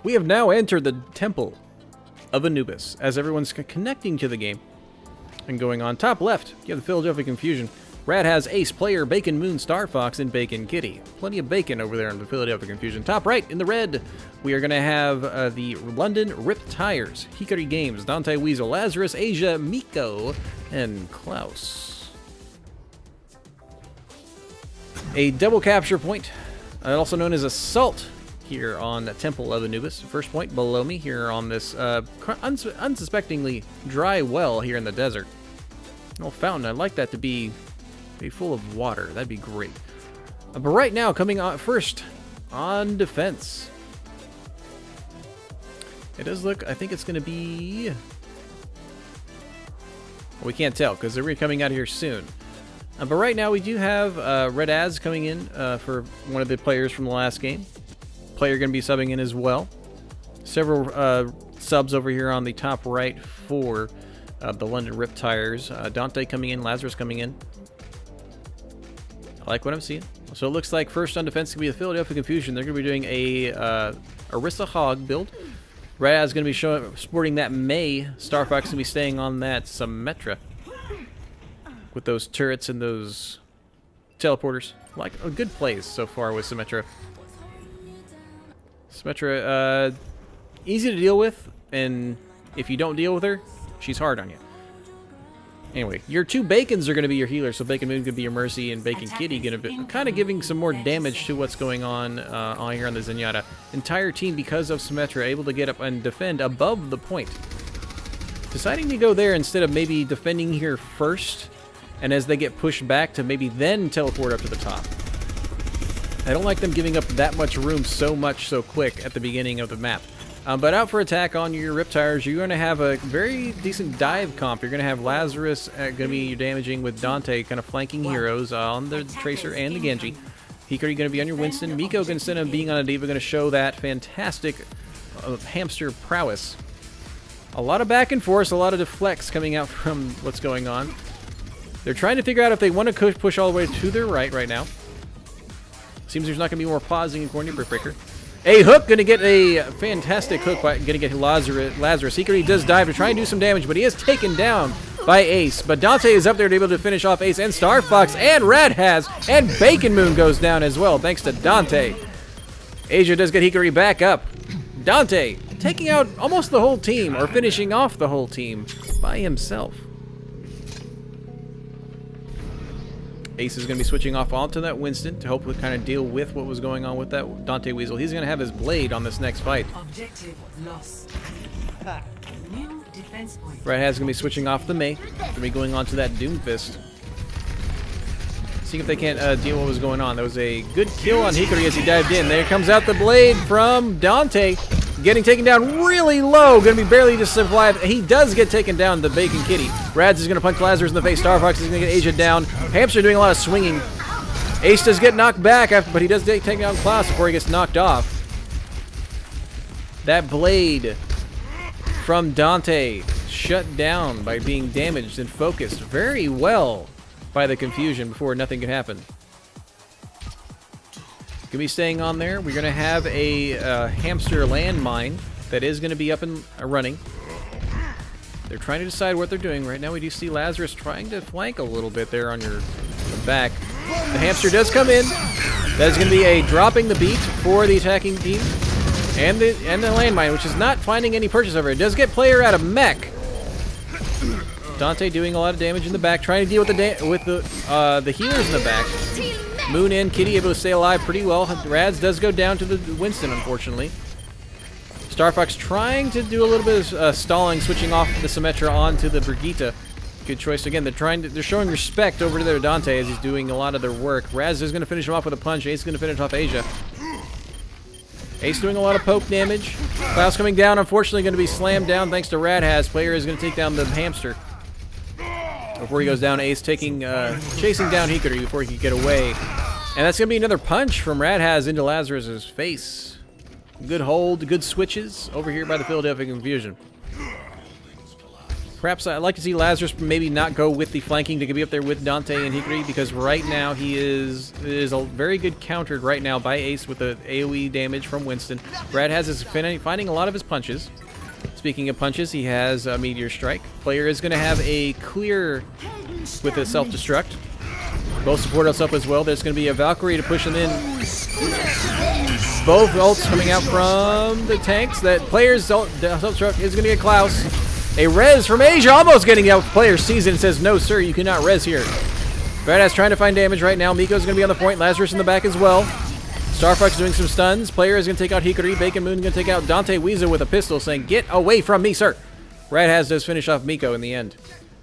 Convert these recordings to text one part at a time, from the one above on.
We have now entered the Temple of Anubis, as everyone's connecting to the game. And going on top left, you have the Philadelphia Confusion. Rad has Ace, Player, Bacon, Moon, Star Fox, and Bacon Kitty. Plenty of bacon over there in the Philadelphia Confusion. Top right, in the red, we are going to have the London RIPTires, Hikari Games, Dante Weasel, Lazarus, Asia, Miko, and Klaus. A double capture point, also known as Assault, here on Temple of Anubis. First point below me here on this unsuspectingly dry well here in the desert. Little fountain. I'd like that to be full of water. That'd be great. But right now, coming on first on defense. It does look, I think it's going to be... Well, we can't tell because they're coming out here soon. But right now we do have Red Az coming in for one of the players from the last game. Player going to be subbing in as well. Several subs over here on the top right for the London RIPTires. Dante coming in, Lazarus coming in. I like what I'm seeing. So it looks like first on defense going to be the Philadelphia Confusion. They're going to be doing a Orisa Hog build. Raz is going to be sporting that May. Star Fox is going to be staying on that Symmetra with those turrets and those teleporters. Like a good plays so far with Symmetra. Symmetra, easy to deal with, and if you don't deal with her, she's hard on you. Anyway, your two Bacons are going to be your healers, so Bacon Moon could be your Mercy, and Bacon Kitty going to be kind of giving some more damage to what's going on here on the Zenyatta. Entire team, because of Symmetra, able to get up and defend above the point. Deciding to go there instead of maybe defending here first, and as they get pushed back to maybe then teleport up to the top. I don't like them giving up that much room so quick at the beginning of the map. But out for attack on your RIPTires, you're going to have a very decent dive comp. You're going to have Lazarus going to be damaging with Dante, kind of flanking heroes on the Tracer and the Genji. Hikari going to be on your Winston. Miko, instead of being on a D.Va, going to show that fantastic hamster prowess. A lot of back and forth, a lot of deflects coming out from what's going on. They're trying to figure out if they want to push all the way to their right now. Seems there's not going to be more pausing according to Brickbreaker. A hook, going to get a fantastic hook, going to get Lazarus. Hikari does dive to try and do some damage, but he is taken down by Ace. But Dante is up there to be able to finish off Ace and Star Fox, and Rad has, and Bacon Moon goes down as well, thanks to Dante. Asia does get Hikari back up. Dante taking out almost the whole team, or finishing off the whole team by himself. Ace is going to be switching off onto that Winston to hopefully kind of deal with what was going on with that Dante Weasel. He's going to have his blade on this next fight. Objective lost. New defense point. Red Hat's going to be switching off the May. Going to be going on to that Doomfist. Seeing if they can't deal with what was going on. There was a good kill on Hikari as he dived in. There comes out the blade from Dante. Getting taken down really low. Going to be barely just survive. He does get taken down, the Bacon Kitty. Rads is going to punch Lazarus in the face. Star Fox is going to get Asia down. Hamster doing a lot of swinging. Ace does get knocked back, but he does take down Klaus before he gets knocked off. That blade from Dante shut down by being damaged and focused very well by the Confusion before nothing could happen. Gonna be staying on there. We're gonna have a hamster landmine that is gonna be up and running. They're trying to decide what they're doing right now. We do see Lazarus trying to flank a little bit there on your back. The hamster does come in. That is gonna be a dropping the beat for the attacking team, and the landmine, which is not finding any purchase over. It does get player out of mech. Dante doing a lot of damage in the back, trying to deal with the healers in the back. Moon and Kitty able to stay alive pretty well. Rads does go down to the Winston, unfortunately. Star Fox trying to do a little bit of stalling, switching off the Symmetra onto the Brigitte. Good choice again. They're showing respect over to their Dante as he's doing a lot of their work. Raz is going to finish him off with a punch. Ace is going to finish off Asia. Ace doing a lot of poke damage. Klaus coming down. Unfortunately, going to be slammed down thanks to Radhaz. Player is going to take down the hamster. Before he goes down, Ace chasing down Hikari before he can get away. And that's going to be another punch from Radhaz into Lazarus' face. Good hold, good switches over here by the Philadelphia Confusion. Perhaps I'd like to see Lazarus maybe not go with the flanking to be up there with Dante and Hikari, because right now he is a very good countered right now by Ace with the AoE damage from Winston. Brad has his finding a lot of his punches. Speaking of punches, he has a Meteor Strike. Player is going to have a clear with a self-destruct. Both support us up as well. There's going to be a Valkyrie to push them in. Both ults coming out from the tanks. That player's self-destruct is going to get Klaus. A res from Asia, almost getting out. Player sees it and says, no, sir, you cannot res here. Badass trying to find damage right now. Miko's going to be on the point. Lazarus in the back as well. Starfox doing some stuns. Player is going to take out Hikari. Bacon Moon going to take out Dante Weasel with a pistol, saying, get away from me, sir. Radhaz does finish off Miko in the end.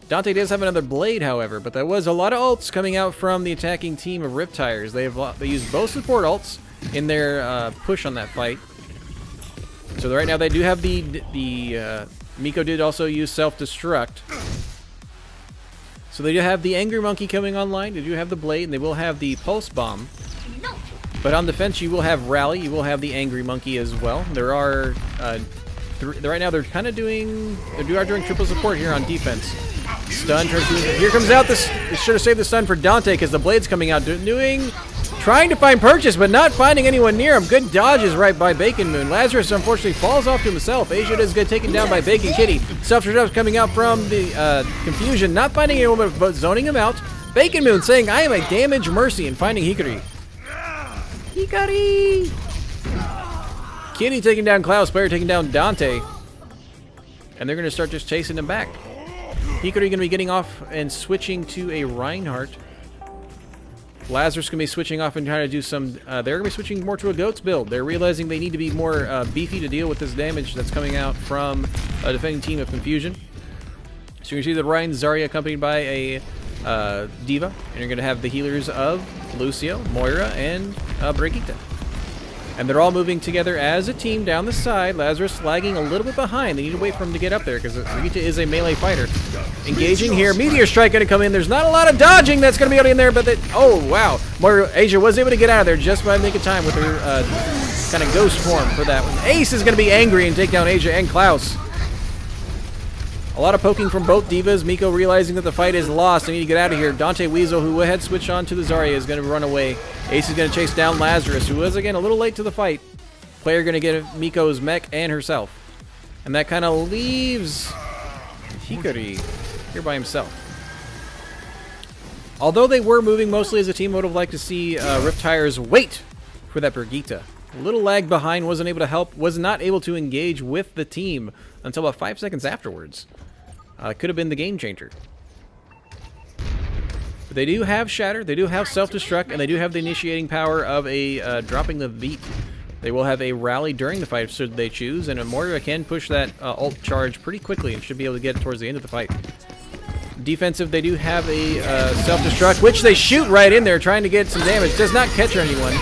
Dante does have another blade, however, but there was a lot of ults coming out from the attacking team of RIPTires. They used both support ults in their push on that fight. So right now they do have the Miko did also use self-destruct. So they do have the Angry Monkey coming online. They do have the Blade, and they will have the Pulse Bomb. But on defense, you will have Rally. You will have the Angry Monkey as well. There are... right now, they're kind of doing... They are doing triple support here on defense. Stun. Here comes out this... They should have saved the stun for Dante, because the Blade's coming out. Trying to find Purchase, but not finding anyone near him. Good dodges right by Bacon Moon. Lazarus, unfortunately, falls off to himself. Asia does get taken down by Bacon Kitty. Self-destruct coming out from the Confusion. Not finding anyone, but zoning him out. Bacon Moon saying, I am a damage mercy, and finding Hikari. Hikari! Kitty taking down Klaus. Player taking down Dante. And they're going to start just chasing him back. Hikari going to be getting off and switching to a Reinhardt. Lazarus going to be switching off and trying to do some... they're going to be switching more to a Goats build. They're realizing they need to be more beefy to deal with this damage that's coming out from a defending team of Confusion. So you can see the Ryan Zarya accompanied by a Diva. And you're going to have the healers of Lucio, Moira, and Brigitte. And they're all moving together as a team down the side. Lazarus lagging a little bit behind. They need to wait for him to get up there because Brigitte is a melee fighter. Engaging here. Meteor Strike going to come in. There's not a lot of dodging that's going to be out in there, but oh, wow. Moira, Asia was able to get out of there just by making time with her kind of ghost form for that one. Ace is going to be angry and take down Asia and Klaus. A lot of poking from both divas. Miko realizing that the fight is lost. They need to get out of here. Dante Weasel, who had switched on to the Zarya, is going to run away. Ace is going to chase down Lazarus, who was, again, a little late to the fight. Player going to get Miko's mech and herself. And that kind of leaves Hikari here by himself. Although they were moving mostly as a team, I would have liked to see RIPTires wait for that Brigitte. A little lag behind, wasn't able to help, was not able to engage with the team until about 5 seconds afterwards. Could have been the game changer. But they do have Shatter, they do have Self-Destruct, and they do have the initiating power of a dropping the Beat. They will have a rally during the fight should they choose, and Moira can push that ult charge pretty quickly and should be able to get it towards the end of the fight. Defensive, they do have a Self-Destruct, which they shoot right in there trying to get some damage. Does not catch anyone.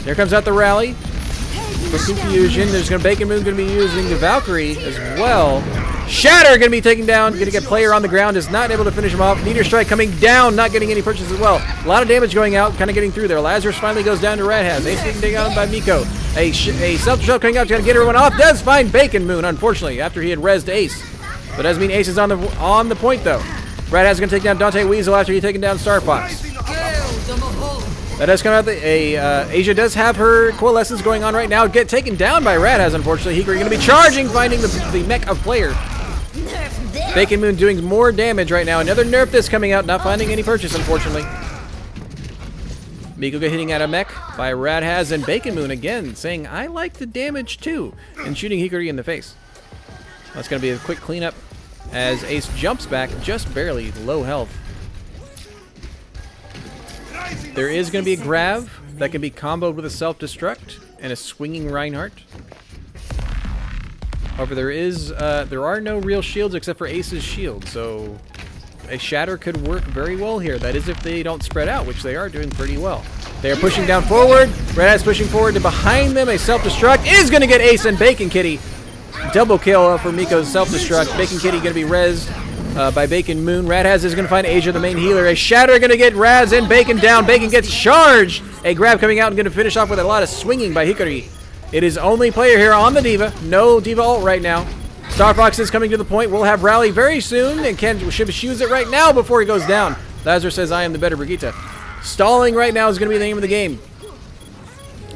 There comes out the rally. For Confusion, there's Bacon Moon going to be using the Valkyrie as well. Shatter going to be taken down, going to get player on the ground, is not able to finish him off. Meteor Strike coming down, not getting any purchase as well. A lot of damage going out, kind of getting through there. Lazarus finally goes down to Radhaz. Ace getting taken out by Miko. A self-destruct coming out, going to get everyone off. Does find Bacon Moon, unfortunately, after he had rezzed Ace. But doesn't mean Ace is on the point, though. Radhaz is going to take down Dante Weasel after he taken down Star Fox. That does come out. Asia does have her coalescence going on right now. Get taken down by Radhaz, unfortunately. Hikari going to be charging, finding the mech of player. Bacon Moon doing more damage right now. Another nerf this coming out, not finding any purchase, unfortunately. Miko hitting at a mech by Radhaz, and Bacon Moon again saying, I like the damage too, and shooting Hikari in the face. That's going to be a quick cleanup as Ace jumps back, just barely, low health. There is going to be a grab that can be comboed with a self-destruct and a swinging Reinhardt. However, there are no real shields except for Ace's shield, so a Shatter could work very well here. That is if they don't spread out, which they are doing pretty well. They are pushing down forward. Radhaz pushing forward to behind them. A self-destruct is going to get Ace and Bacon Kitty. Double kill for Miko's self-destruct. Bacon Kitty going to be rezzed by Bacon Moon. Radhaz is going to find Asia, the main healer. A Shatter going to get Raz and Bacon down. Bacon gets charged. A grab coming out and going to finish off with a lot of swinging by Hikari. It is only player here on the Diva. No Diva ult right now. Star Fox is coming to the point. We'll have rally very soon, and Ken should use it right now before he goes down. Lazarus says, I am the better Brigitte. Stalling right now is going to be the name of the game.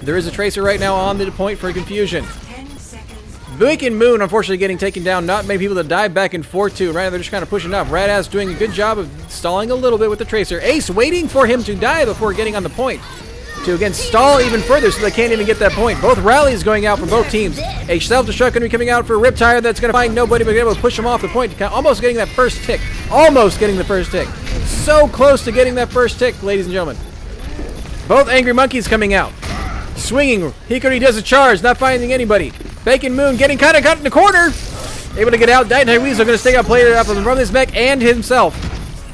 There is a Tracer right now on the point for confusion. 10 seconds. Bacon Moon, unfortunately, getting taken down. Not many people to dive back in 4-2. Right now, they're just kind of pushing up. Radass doing a good job of stalling a little bit with the Tracer. Ace waiting for him to die before getting on the point. To, again, stall even further so they can't even get that point. Both rallies going out for both teams. A self-destruct going to be coming out for Riptire. That's going to find nobody, but be able to push him off the point. Almost getting that first tick. Almost getting the first tick. So close to getting that first tick, ladies and gentlemen. Both Angry Monkeys coming out. Swinging. Hikari does a charge, not finding anybody. Bacon Moon getting kind of cut in the corner. Able to get out. Dynamite Weasel going to stay up player up from this mech and himself.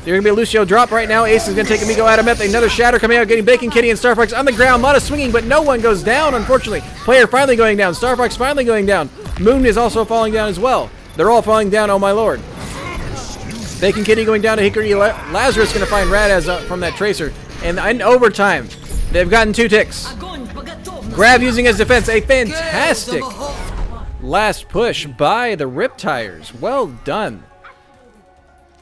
There's going to be a Lucio drop right now. Ace is going to take Amigo Adameth. Another Shatter coming out, getting Bacon Kitty and Star Fox on the ground. A lot of swinging, but no one goes down, unfortunately. Player finally going down. Star Fox finally going down. Moon is also falling down as well. They're all falling down, oh my lord. Bacon Kitty going down to Hickory. Lazarus going to find Radaz from that Tracer. And in overtime, they've gotten 2 ticks. Grab using his defense. A fantastic last push by the RIPTires. Well done.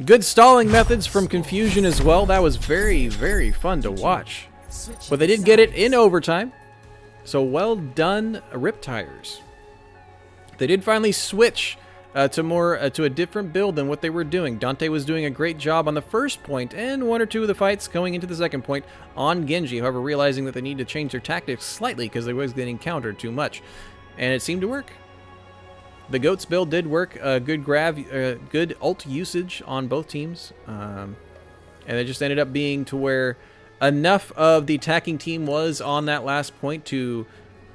Good stalling methods from Confusion as well. That was very, very fun to watch. But they did get it in overtime. So well done, RIPTires. They did finally switch to a different build than what they were doing. Dante was doing a great job on the first point and 1 or 2 of the fights going into the second point on Genji. However, realizing that they need to change their tactics slightly because they was getting countered too much. And it seemed to work. The Goats build did work. Good ult usage on both teams. And it just ended up being to where enough of the attacking team was on that last point to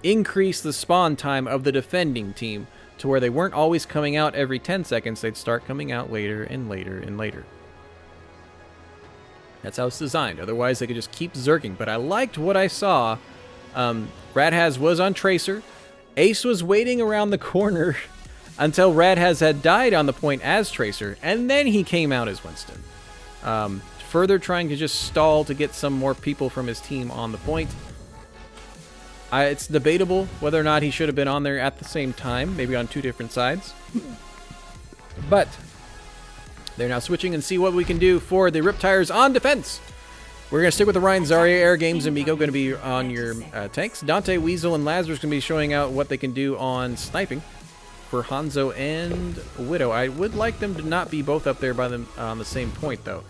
increase the spawn time of the defending team to where they weren't always coming out every 10 seconds. They'd start coming out later and later and later. That's how it's designed. Otherwise, they could just keep zerking. But I liked what I saw. Radhaz was on Tracer. Ace was waiting around the corner until Radhaz had died on the point as Tracer, and then he came out as Winston. Further trying to just stall to get some more people from his team on the point. It's debatable whether or not he should have been on there at the same time, maybe on 2 different sides. But they're now switching and see what we can do for the RIPTires on defense. We're going to stick with the Ryan Zarya Air Games and Miko going to be on your tanks. Dante, Weasel, and Lazarus going to be showing out what they can do on sniping for Hanzo and Widow. I would like them to not be both up there by them on the same point, though.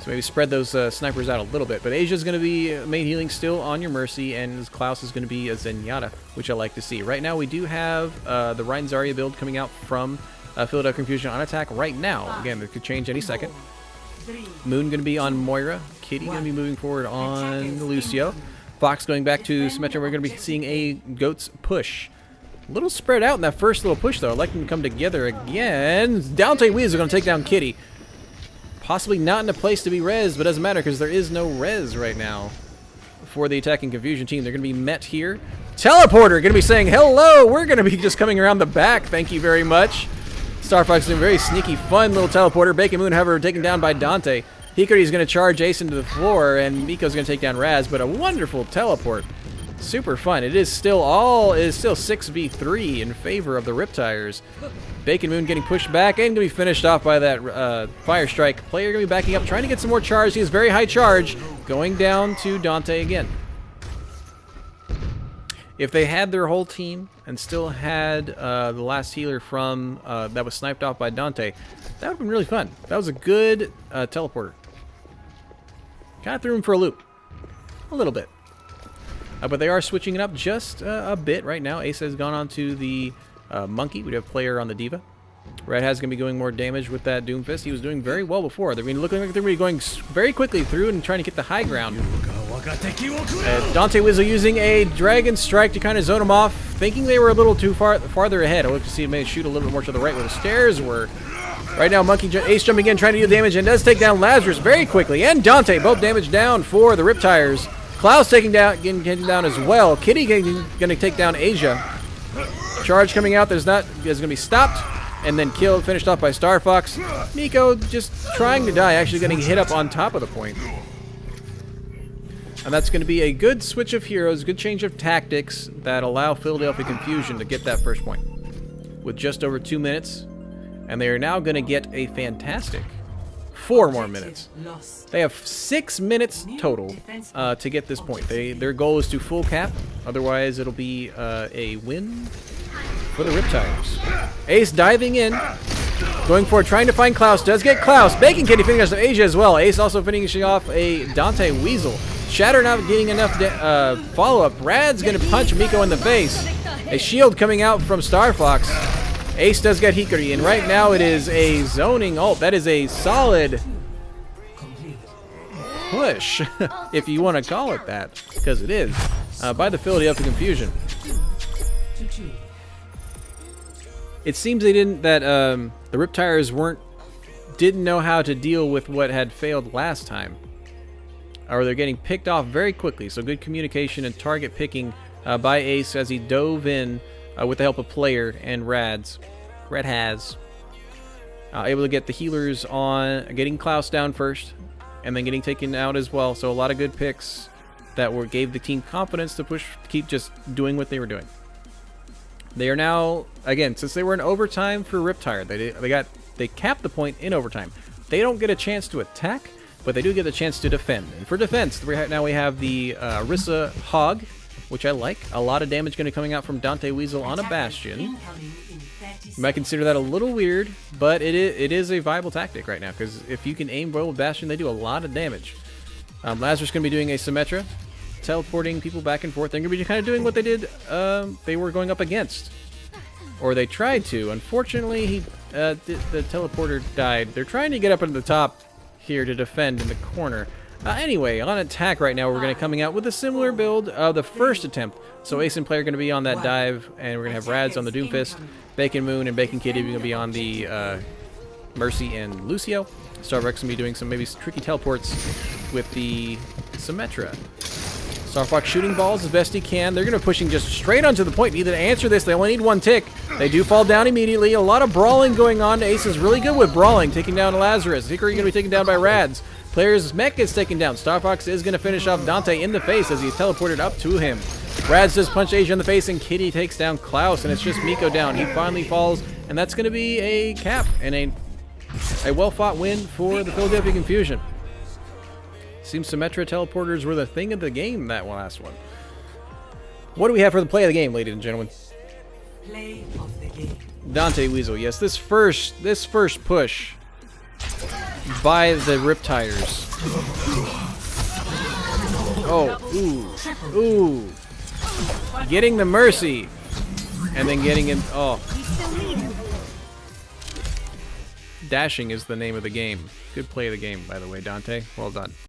So maybe spread those snipers out a little bit. But Asia's going to be main healing still on your Mercy, and Klaus is going to be a Zenyatta, which I like to see. Right now, we do have the Ryan Zarya build coming out from Philadelphia Confusion on attack right now. Again, it could change any second. Moon going to be on Moira. Kitty going to be moving forward on Lucio. Fox going back to Symmetra. We're going to be seeing a Goats push. A little spread out in that first little push, though. I'd like them to come together again. Dante Weasel going to take down Kitty. Possibly not in a place to be res, but doesn't matter because there is no res right now for the attacking Confusion team. They're going to be met here. Teleporter going to be saying, hello, we're going to be just coming around the back. Thank you very much. Star Fox doing a very sneaky, fun little teleporter. Bacon Moon, however, taken down by Dante. Hikari is going to charge Ace into the floor, and Miko's going to take down Raz, but a wonderful teleport. Super fun. It is still 6v3 in favor of the RIPTires. Bacon Moon getting pushed back and going to be finished off by that Fire Strike. Player going to be backing up, trying to get some more charge. He has very high charge, going down to Dante again. If they had their whole team and still had the last healer from that was sniped off by Dante, that would have been really fun. That was a good teleporter. Kind of threw him for a loop. A little bit. But they are switching it up just a bit right now. Ace has gone on to the Monkey. We have player on the Diva. Red has going to be doing more damage with that Doomfist. He was doing very well before. They're looking like they're going to be going very quickly through and trying to get the high ground. Dante Weasel using a Dragon Strike to kind of zone him off, thinking they were a little too farther ahead. I look to see him maybe shoot a little bit more to the right where the stairs were. Right now, Ace jumping in, trying to do damage, and does take down Lazarus very quickly. And Dante, both damage down for the RIPTires. Klaus getting down as well. Kitty going to take down Asia. Charge coming out. Is going to be stopped and then killed, finished off by Star Fox. Miko just trying to die, actually getting hit up on top of the point. And that's going to be a good switch of heroes, good change of tactics that allow Philadelphia Confusion to get that first point. with just over 2 minutes. And they are now going to get a fantastic 4 more minutes. They have 6 minutes total to get this point. Their goal is to full cap. Otherwise, it'll be a win for the RIPTires. Ace diving in. Going for it, trying to find Klaus. Does get Klaus. Bacon Kitty finishes off Asia as well. Ace also finishing off a Dante Weasel. Shatter not getting enough follow-up. Rad's going to punch Miko in the face. A shield coming out from Star Fox. Ace does get Hikari, and right now it is a zoning ult. That is a solid push, if you want to call it that, because it is, by the Philadelphia Confusion. It seems they didn't, that the RIPTires didn't know how to deal with what had failed last time. Or they're getting picked off very quickly, so good communication and target picking by Ace as he dove in with the help of Player and Rads. Red has able to get the healers on, getting Klaus down first, and then getting taken out as well. So a lot of good picks that gave the team confidence to keep just doing what they were doing. They are now, again, since they were in overtime for RIPTire, they capped the point in overtime. They don't get a chance to attack, but they do get a chance to defend. And for defense, now we have the Orisa Hog, which I like. A lot of damage going to be coming out from Dante Weasel on a Bastion. You might consider that a little weird, but it is a viable tactic right now, because if you can aim well with Bastion, they do a lot of damage. Lazarus going to be doing a Symmetra, teleporting people back and forth. They're going to be kind of doing what they did, they were going up against. Or they tried to. Unfortunately, the teleporter died. They're trying to get up into the top here to defend in the corner. Anyway, on attack right now, we're going to coming out with a similar build of the first attempt. So Ace and Player are going to be on that dive, and we're going to have Rads on the Doomfist, Bacon Moon and Bacon Kitty are going to be on the Mercy and Lucio. Starbucks going to be doing some maybe tricky teleports with the Symmetra. Star Fox shooting balls as best he can. They're going to be pushing just straight onto the point. Need to answer this. They only need 1 tick. They do fall down immediately. A lot of brawling going on. Ace is really good with brawling, taking down Lazarus. Hickory going to be taken down by Rads. Player's mech gets taken down. Star Fox is going to finish off Dante in the face as he's teleported up to him. Rads does punch Asia in the face, and Kitty takes down Klaus, and it's just Miko down. He finally falls, and that's going to be a cap and a well-fought win for the Philadelphia Confusion. Seems Symmetra teleporters were the thing of the game, that last one. What do we have for the play of the game, ladies and gentlemen? Play of the game. Dante Weasel, yes. This first push by the RIPTires. Oh, ooh. Getting the Mercy. And then getting in. Oh. Dashing is the name of the game. Good play of the game, by the way, Dante. Well done.